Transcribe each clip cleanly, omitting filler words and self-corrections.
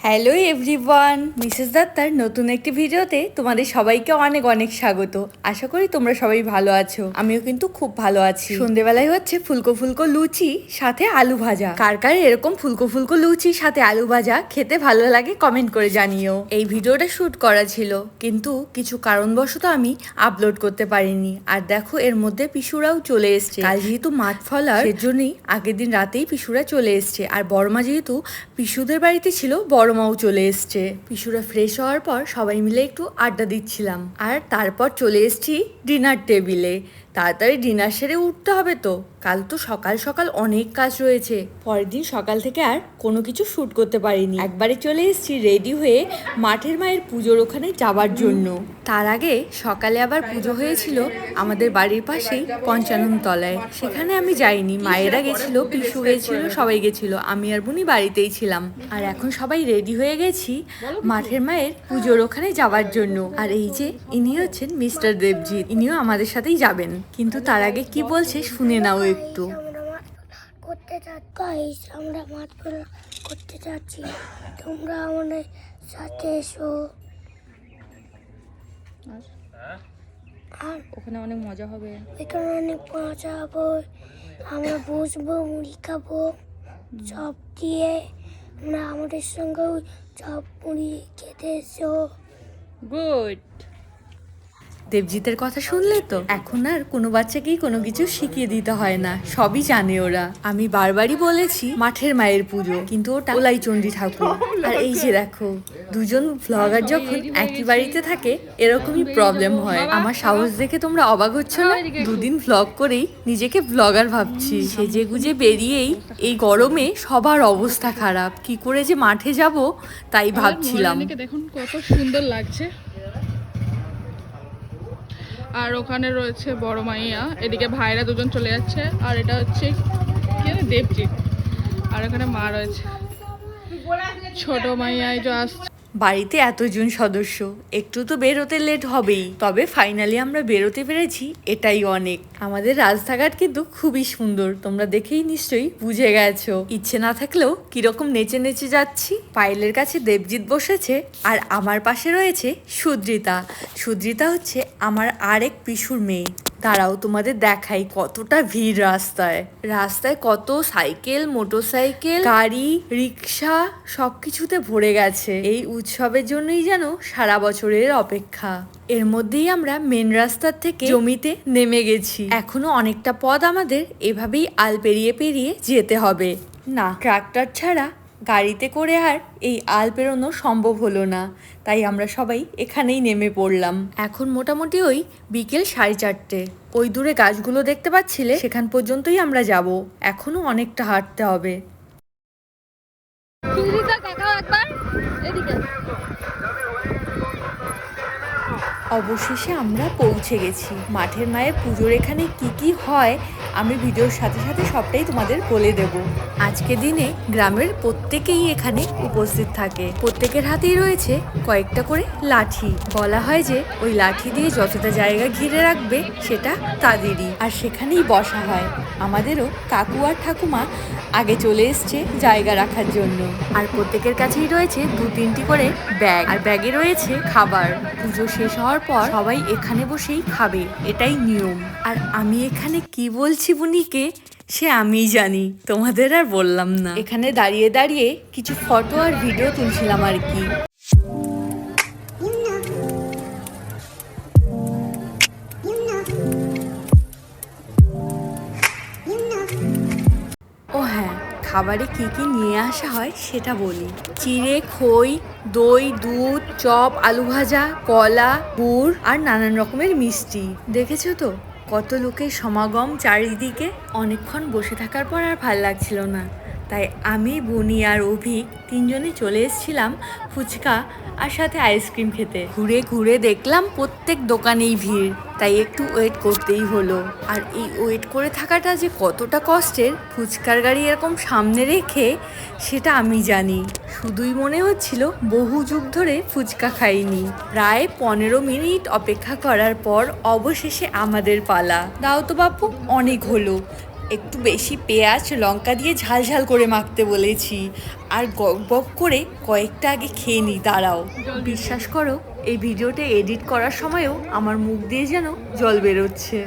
Hello everyone, Mrs দত্তার নতুন একটি ভিডিওতে তোমাদের সবাইকে অনেক অনেক স্বাগত। আশা করি তোমরা সবাই ভালো আছো। আমিও কিন্তু খুব ভালো আছি। সন্ধেবেলায় হচ্ছে ফুলকো ফুলকো লুচি সাথে আলু ভাজা। কার কার এরকম ফুলকো ফুলকো লুচি সাথে আলু ভাজা খেতে ভালো লাগে কমেন্ট করে জানিও। এই ভিডিওটা শুট করা ছিল, কিন্তু কিছু কারণবশত আমি আপলোড করতে পারিনি। আর দেখো এর মধ্যে পিসুরাও চলে এসছে। কাল যেহেতু মাঠ ফলার, সেজন্যই আগের দিন রাতেই পিসুরা চলে এসছে। আর বড়মা যেহেতু পিসুদের বাড়িতে ছিল, বড়মাও চলে এসছে। পিসুরা ফ্রেশ হওয়ার পর সবাই মিলে একটু আড্ডা দিচ্ছিলাম। আর তারপর চলে এসছি ডিনার টেবিলে। তাড়াতাড়ি ডিনার সেরে উঠতে হবে তো, কাল তো সকাল সকাল অনেক কাজ রয়েছে। পরের দিন সকাল থেকে আর কোনো কিছু শ্যুট করতে পারিনি। একবারে চলে এসেছি রেডি হয়ে মাঠের মায়ের পুজোর ওখানে যাবার জন্য। তার আগে সকালে আবার পুজো হয়েছিল আমাদের বাড়ির পাশেই পঞ্চানন তলায়, সেখানে আমি যাইনি। মায়েরা গেছিল, পিসু গেছিল, সবাই গেছিল, আমি আর বুনি বাড়িতেই ছিলাম। আর এখন সবাই রেডি হয়ে গেছি মাঠের মায়ের পুজোর ওখানে যাওয়ার জন্য। আর এই যে ইনি হচ্ছেন মিস্টার দেবজিৎ, ইনিও আমাদের সাথেই যাবেন। কিন্তু তার আগে কি বলছে শুনে নাও একটু। আমরা মাঠ করতে যাচ্ছি, তোমরা আমাদের সাথে এসো। আর ওখানে অনেক মজা হবে, এখানে অনেক মজা হবে। আমরা বসবো, মুড়ি খাবো, চপ দিয়ে। আমরা আমাদের সঙ্গে চপ মুড়ি খেতে এসো। গুড। দেবজিতের কথা শুনলে তো, এখন আর কোনো বাচ্চাকেই কোনো কিছু শিখিয়ে দিতে হয় না, সবই জানে ওরা। আমি বারবারই বলেছি মাঠের মায়ের পুজো, কিন্তু ওটা ওলাইচণ্ডী ঠাকুর। আর এই যে দেখো, দুজন ভ্লগার যখন একই বাড়িতে থাকে এরকমই প্রবলেম হয়। আমার সাহস দেখে তোমরা অবাক হচ্ছ না? দুদিন ভ্লগ করেই নিজেকে ভ্লগার ভাবছি। সেজে গুজে বেরিয়েই এই গরমে সবার অবস্থা খারাপ। কি করে যে মাঠে যাব তাই ভাবছিলাম। দেখুন কত সুন্দর লাগছে। আর ওখানে রয়েছে বড় মাইয়া, এদিকে ভাইরা দুজন চলে যাচ্ছে। আর এটা হচ্ছে দেবজিৎ, আর এখানে মা রয়েছে, ছোট মাইয়া এই যে আসছে। বাড়িতে এতজন সদস্য, একটু তো বেরোতে লেট হবেই, তবে ফাইনালি আমরা বেরোতে পেরেছি, এটাই অনেক। আমাদের রাস্তাঘাট কিন্তু খুবই সুন্দর, তোমরা দেখেই নিশ্চয়ই বুঝে গেছো। ইচ্ছে না থাকলেও কিরকম নেচে নেচে যাচ্ছি। পায়েলের কাছে দেবজিৎ বসেছে, আর আমার পাশে রয়েছে সুদ্রিতা। সুদ্রিতা হচ্ছে আমার আরেক পিসুর মেয়ে। দাঁড়াও তোমাদের দেখাই কতটা ভিড় রাস্তায়। রাস্তায় কত সাইকেল, মোটরসাইকেল, গাড়ি, রিক্সা সবকিছুতে ভরে গেছে। এই উৎসবের জন্যই যেন সারা বছরের অপেক্ষা। এর মধ্যেই আমরা মেন রাস্তার থেকে জমিতে নেমে গেছি। এখনো অনেকটা পথ আমাদের এভাবেই আল পেরিয়ে পেরিয়ে যেতে হবে। না, ট্রাক্টর ছাড়া গাড়িতে করে আর এই আল পেরোনো সম্ভব হলো না, তাই আমরা সবাই এখানেই নেমে পড়লাম। এখন মোটামুটি ওই বিকেল 4:30। ওই দূরে গাছগুলো দেখতে পাচ্ছিলে, সেখান পর্যন্তই আমরা যাব। এখনো অনেকটা হাঁটতে হবে। অবশেষে আমরা পৌঁছে গেছি মাঠের মায়ের পুজোর। এখানে কি কি হয় আমি ভিডিওর সাথে সাথে সবটাই তোমাদের বলে দেব। আজকে দিনে গ্রামের প্রত্যেকেই এখানে উপস্থিত থাকে। প্রত্যেকের হাতেই রয়েছে কয়েকটা করে লাঠি। বলা হয় যে ওই লাঠি দিয়ে যতটা জায়গা ঘিরে রাখবে সেটা তাদেরই, আর সেখানেই বসা হয়। আমাদেরও কাকু আর ঠাকুমা আগে চলে এসছে জায়গা রাখার জন্য। আর প্রত্যেকের কাছেই রয়েছে 2-3টি করে ব্যাগ, আর ব্যাগে রয়েছে খাবার। পুজো শেষ হওয়ার পর সবাই এখানে বসেই খাবে, এটাই নিয়ম। আর আমি এখানে কি বলছি বুনিকে সে আমিই জানি, তোমাদের আর বললাম না। এখানে দাঁড়িয়ে দাঁড়িয়ে কিছু ফটো আর ভিডিও তুলছিলাম আর কি। ও হ্যাঁ, খাবারে কি কি নিয়ে আসা হয় সেটা বলি। চিড়ে, খই, দই, দুধ, চপ, আলু ভাজা, কলা, গুড় আর নানান রকমের মিষ্টি। দেখেছো তো কত লোকের সমাগম চারিদিকে। অনেকক্ষণ বসে থাকার পর আর ভাল লাগছিল না, তাই আমি, বুনি আর অভিক তিনজনে চলে এসেছিলাম ফুচকা আর সাথে আইসক্রিম খেতে। ঘুরে ঘুরে দেখলাম প্রত্যেক দোকানেই ভিড়, তাই একটু ওয়েট করতেই হলো। আর এই ওয়েট করে থাকাটা যে কতটা কষ্টের, ফুচকার গাড়ি এরকম সামনে রেখে, সেটা আমি জানি। শুধুই মনে হচ্ছিল বহু যুগ ধরে ফুচকা খাইনি। প্রায় 15 মিনিট অপেক্ষা করার পর অবশেষে আমাদের পালা। দাও তো বাপু, অনেক হলো। একটু বেশি পেঁয়াজ লঙ্কা দিয়ে ঝাল ঝাল করে মাখতে বলেছি। আর গক বক করে কয়েকটা আগে খেয়ে নিই, দাঁড়াও। বিশ্বাস করো, এই ভিডিওটা এডিট করার সময়ও আমার মুখ দিয়ে যেন জল বেরোচ্ছে।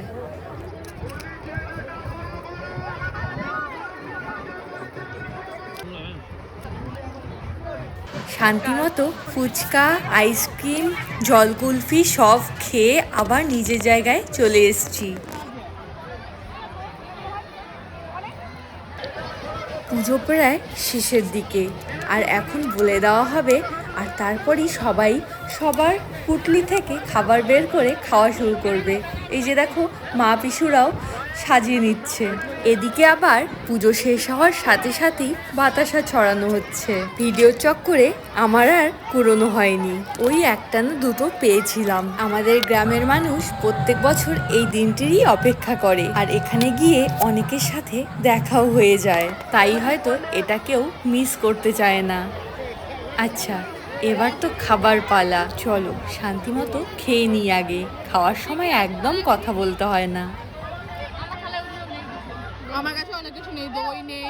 শান্তিমতো ফুচকা, আইসক্রিম, জল কুলফি সব খেয়ে আবার নিজের জায়গায় চলে এসেছি। পুজো প্রায় শেষের দিকে, আর এখন বলে দেওয়া হবে, আর তারপরই সবাই সবার পুটলি থেকে খাবার বের করে খাওয়া শুরু করবে। এই যে দেখো, মা পিসুরাও সাজিয়ে নিচ্ছে। এদিকে আবার পুজো শেষ হওয়ার সাথে সাথেই বাতাসা ছড়ানো হচ্ছে। ভিডিও চক্করে আমার আর কুড়োনো হয়নি, ওই একটা না দুটো পেয়েছিলাম। আমাদের গ্রামের মানুষ প্রত্যেক বছর এই দিনটিরই অপেক্ষা করে, আর এখানে গিয়ে অনেকের সাথে দেখাও হয়ে যায়, তাই হয়তো এটা কেউ মিস করতে চায় না। আচ্ছা, এবার তো খাবার পালা, চলো শান্তিমতো খেয়ে নিই আগে। খাওয়ার সময় একদম কথা বলতে হয় না। আমার কাছে অনেক কিছু নেই, দই নেই।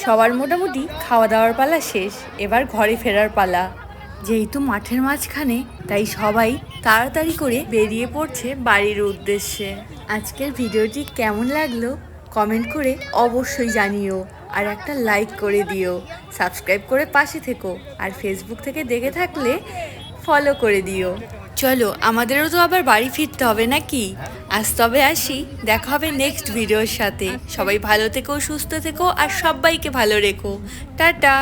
সবার মোটামুটি খাওয়া দাওয়ার পালা শেষ, এবার ঘরে ফেরার পালা। যেহেতু মাঠের মাঝখানে, তাই সবাই তাড়াতাড়ি করে বেরিয়ে পড়ছে বাড়ির উদ্দেশ্যে। আজকের ভিডিওটি কেমন লাগলো কমেন্ট করে অবশ্যই জানিও, আর একটা লাইক করে দিও, সাবস্ক্রাইব করে পাশে থেকো, আর ফেসবুক থেকে দেখে থাকলে ফলো করে দিও। চলো, আমাদেরও তো আবার বাড়ি ফিরতে হবে নাকি। আজ তবে আসি, দেখা হবে নেক্সট ভিডিওর সাথে। সবাই ভালো থেকো, সুস্থ থেকো, আর সবাইকে ভালো রেখো। টাটা।